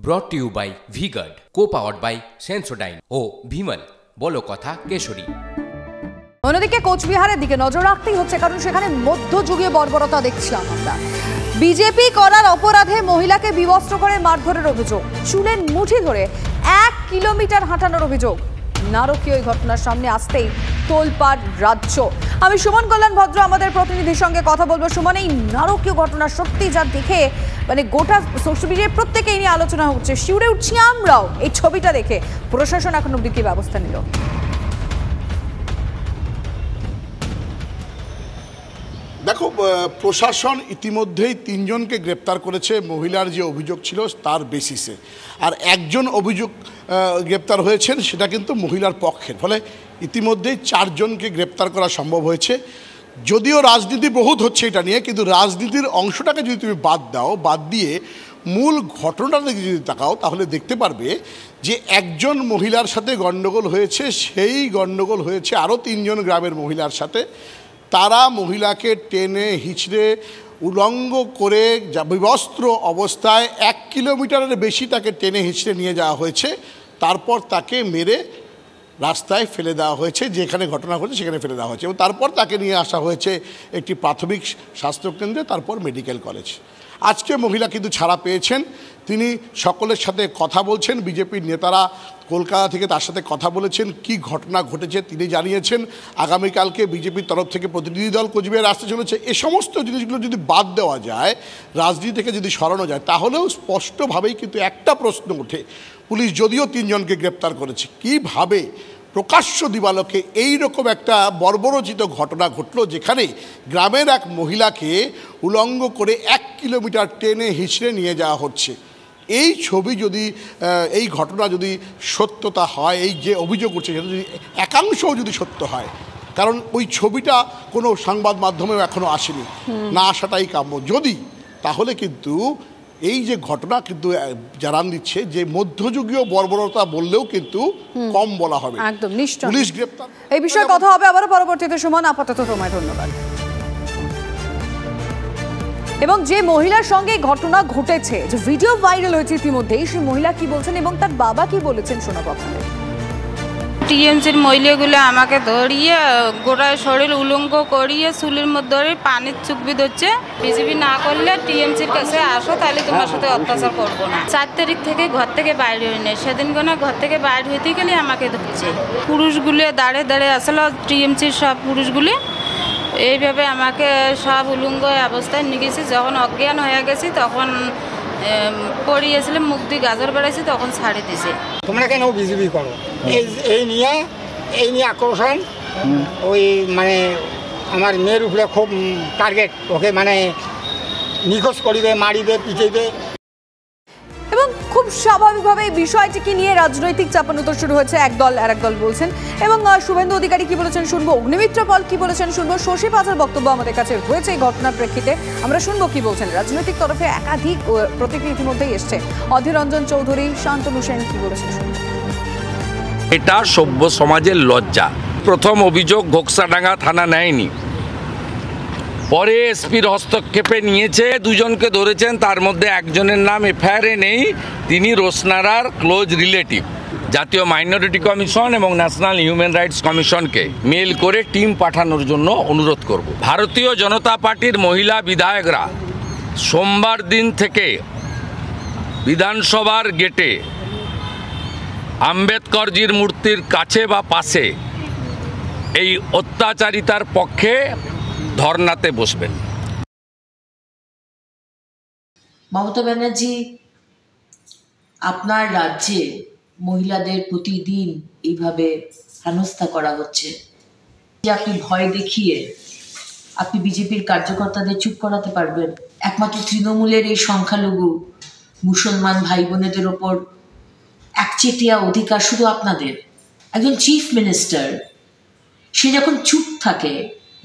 ব্রট to you by V Guard, co powered by Sensodyne ও ভিমল বলো কথা কেশরী। অন্যদিকে কোচবিহারের দিকে নজর রাখতেই হচ্ছে, কারণ সেখানে মধ্যযুগীয় বর্বরতা দেখছিলাম আমরা। বিজেপি করার অপরাধে মহিলাকে বিবস্ত্র করে মারধরের অভিযোগ, চুলের মুঠি ধরে 1 কিলোমিটার হাঁটানোর অভিযোগ। নারকীয় এই ঘটনার সামনে আসতেই তোলপাড় রাজ্য। আমি সুমন কল্যাণ ভদ্র আমাদের প্রতিনিধির সঙ্গে কথা বলবো। সুমন, এই নারকীয় ঘটনা সত্যি যা দেখে মানে গোটা সোশ্যাল মিডিয়ায় প্রত্যেকেই নিয়ে আলোচনা হচ্ছে, শিউরে উঠছি আমরাও এই ছবিটা দেখে। প্রশাসন এখন অব্দি কি ব্যবস্থা নিল? দেখো, প্রশাসন ইতিমধ্যেই 3 জনকে গ্রেপ্তার করেছে মহিলার যে অভিযোগ ছিল তার বেসিসে, আর একজন অভিযোগ গ্রেপ্তার হয়েছেন সেটা কিন্তু মহিলার পক্ষের। ফলে ইতিমধ্যেই 4 জনকে গ্রেপ্তার করা সম্ভব হয়েছে। যদিও রাজনীতি বহুত হচ্ছে এটা নিয়ে, কিন্তু রাজনীতির অংশটাকে যদি তুমি বাদ দিয়ে মূল ঘটনাটা যদি তাকাও, তাহলে দেখতে পারবে যে একজন মহিলার সাথে গণ্ডগোল হয়েছে, সেই গণ্ডগোল হয়েছে আরও 3 জন গ্রামের মহিলার সাথে। তারা মহিলাকে টেনে হিঁচড়ে উলঙ্গ করে বিবস্ত্র অবস্থায় 1 কিলোমিটারের বেশি তাকে টেনে হিঁচড়ে নিয়ে যাওয়া হয়েছে। তারপর তাকে মেরে রাস্তায় ফেলে দেওয়া হয়েছে, যেখানে ঘটনা ঘটেছে সেখানে ফেলে দেওয়া হয়েছে, এবং তারপর তাকে নিয়ে আসা হয়েছে একটি প্রাথমিক স্বাস্থ্যকেন্দ্রে, তারপর মেডিকেল কলেজ। আজকে মহিলা কিন্তু ছাড়া পেয়েছেন, তিনি সকলের সাথে কথা বলছেন। বিজেপির নেতারা কলকাতা থেকে তার সাথে কথা বলেছেন, কি ঘটনা ঘটেছে তিনি জানিয়েছেন। আগামীকালকে বিজেপির তরফ থেকে প্রতিনিধি দল কোচবিহারে আসতে চলেছে। এ সমস্ত জিনিসগুলো যদি বাদ দেওয়া যায়, রাজনীতি থেকে যদি সরানো যায়, তাহলেও স্পষ্টভাবেই কিন্তু একটা প্রশ্ন ওঠে, পুলিশ যদিও 3 জনকে গ্রেপ্তার করেছে, কিভাবে প্রকাশ্য দিবালোকে এইরকম একটা বর্বরোচিত ঘটনা ঘটল, যেখানে গ্রামের এক মহিলাকে উলঙ্গ করে 1 কিলোমিটার টেনে হিঁচড়ে নিয়ে যাওয়া হচ্ছে। এই ছবি যদি, এই ঘটনা যদি সত্যতা হয়, এই যে অভিযোগ করছে সেটা যদি একাংশও যদি সত্য হয়, কারণ ওই ছবিটা কোনো সংবাদ মাধ্যমেও এখনও আসেনি, না আসাটাই কাম্য। যদি, তাহলে কিন্তু এই যে ঘটনা কিন্তু জানান দিচ্ছে যে মধ্যযুগীয় বর্বরতা বললেও কিন্তু কম বলা হবে। একদম নিশ্চয় পুলিশ গ্রেপ্তার। এই বিষয়ে কথা হবে আবার পরবর্তীতে। সুমন, আপাতত তোমায় ধন্যবাদ। এবং যে মহিলার সঙ্গে ঘটনা ঘটেছে, যে ভিডিও ভাইরাল হয়েছে ইতিমধ্যেই, সেই মহিলা কি বলছেন এবং তার বাবা কি বলেছেন শোনাবো আপনাদের। টিএমসির মহিলাগুলো আমাকে ধরিয়ে গোটায় শরীর উলঙ্গ করিয়ে চুলের মধ্যে ধরে পানির চুকবি ধরছে। বিজেপি না করলে টিএমসির কাছে আসো, তাহলে তোমার সাথে অত্যাচার করবো না। 4 তারিখ থেকে ঘর থেকে বাইরে হই না, সেদিন কোনো ঘর থেকে বাইরে হইতে গেলে আমাকে ধরছে। পুরুষগুলো দাঁড়িয়ে আসলে টিএমসির সব পুরুষগুলি এইভাবে আমাকে সব উলঙ্গ অবস্থায় নিয়ে গেছি। যখন অজ্ঞান হয়ে গেছি তখন পড়িয়েছিলাম, মুখ দিয়ে গাজর বেড়াইছি, তখন ছাড়ি দিছে। তোমরা কেন বিজেপি করো, এই নিয়ে আকর্ষণ। ওই মানে আমার মেয়ের উপরে খুব টার্গেট, ওকে মানে নিখোঁজ করিবে, মারিবে, পিটাইবে। এবং খুব স্বাভাবিকভাবে এই বিষয়টিকে নিয়ে রাজনৈতিক চাপানুতর শুরু হয়েছে, একদল আর একদল বলছেন। এবং শুভেন্দু অধিকারী কি বলেছেন শুনবো, অগ্নিমিত্র পাল কি বলেছেন শুনবো, শশী পাঁচার বক্তব্য আমাদের কাছে রয়েছে এই ঘটনার প্রেক্ষিতে, আমরা শুনবো কি বলছেন। রাজনৈতিক তরফে একাধিক প্রতিক্রিয়া ইতিমধ্যেই এসছে। অধীর রঞ্জন চৌধুরী, শান্তনু সেন কি বলেছেন শুনবো। এটা সভ্য সমাজের লজ্জা। প্রথম অভিযোগ ঘোকসাডাঙ্গা থানা নেয়নি, পরে এসপির হস্তক্ষেপে নিয়েছে, 2 জনকে ধরেছেন, তার মধ্যে একজনের নাম এফআইআরে নেই, তিনি রোশনারার ক্লোজ রিলেটিভ। জাতীয় মাইনরিটি কমিশন এবং ন্যাশনাল হিউম্যান রাইটস কমিশনকে মেল করে টিম পাঠানোর জন্য অনুরোধ করব। ভারতীয় জনতা পার্টির মহিলা বিধায়করা সোমবার দিন থেকে বিধানসভার গেটে আম্বেদকরজির মূর্তির কাছে বা পাশে এই অত্যাচারিতার পক্ষে ধর্নাতে বসবেন। মমতা ব্যানার্জি, আপনার রাজ্যে মহিলাদের প্রতিদিন এইভাবে হেনস্থা করা হচ্ছে, যে আপনি ভয় দেখিয়ে আপনি বিজেপির কার্যকর্তাদের চুপ করাতে পারবেন? একমাত্র তৃণমূলের এই সংখ্যালঘু মুসলমান ভাই বোনেদের ওপর একচেটিয়া অধিকার শুধু আপনাদের। একজন চিফ মিনিস্টার, সে যখন চুপ থাকে,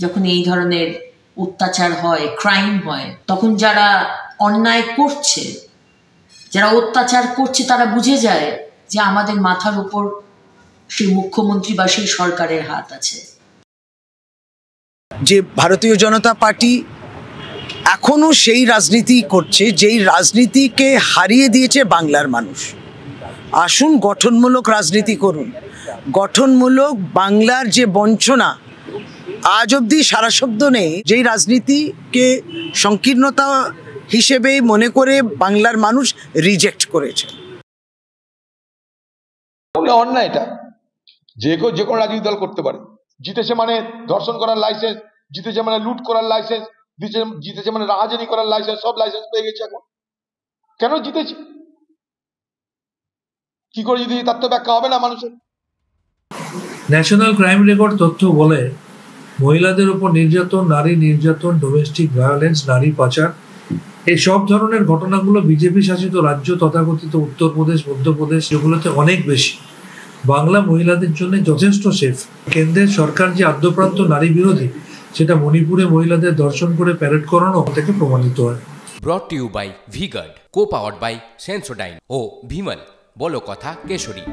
যখন এই ধরনের অত্যাচার হয়, ক্রাইম হয়, তখন যারা অন্যায় করছে, যারা অত্যাচার করছে, তারা বুঝে যায় যে আমাদের মাথার উপর সেই মুখ্যমন্ত্রী বা সেই সরকারের হাত আছে। যে ভারতীয় জনতা পার্টি এখনো সেই রাজনীতি করছে যেই রাজনীতিকে হারিয়ে দিয়েছে বাংলার মানুষ। আসুন গঠনমূলক রাজনীতি করুন। গঠনমূলক বাংলার যে বঞ্চনা আজ অবধি সারা শব্দ নেই, যেই রাজনীতিকে সংকীর্ণতা হিসেবে মনে করে বাংলার মানুষ রিজেক্ট করেছে। অন্যায় এটা যে কোনো রাজনৈতিক দল করতে পারে। জিতেছে মানে ধর্ষণ করার লাইসেন্স, জিতেছে মানে লুট করার লাইসেন্স, জিতেছে মানে রাহাজানি করার লাইসেন্স, সব লাইসেন্স পেয়ে গেছে। এখন কেন জিতেছে, কি করে জিতেছে তার তো ব্যাখ্যা হবে না মানুষের। ন্যাশনাল ক্রাইম রেকর্ড তথ্য বলে মহিলাদের উপর নির্যাতন, নারী নির্যাতন, ডোমেস্টিক ভায়োলেন্স, নারী পাচার, এই সব ধরনের ঘটনাগুলো বিজেপি শাসিত রাজ্য তথাকথিত উত্তরপ্রদেশ, মধ্যপ্রদেশ এগুলোতে অনেক বেশি। বাংলা মহিলাদের জন্য যথেষ্ট সেফ। কেন্দ্রের সরকার যে আদ্যপ্রান্ত নারী বিরোধী, সেটা মণিপুরে মহিলাদের ধর্ষণ করে প্যারেড করানো থেকে প্রমাণিত হয়। Brought to you by V Guard, co powered by Sensodyne ও ভিমল, বলো কথা কেশরী।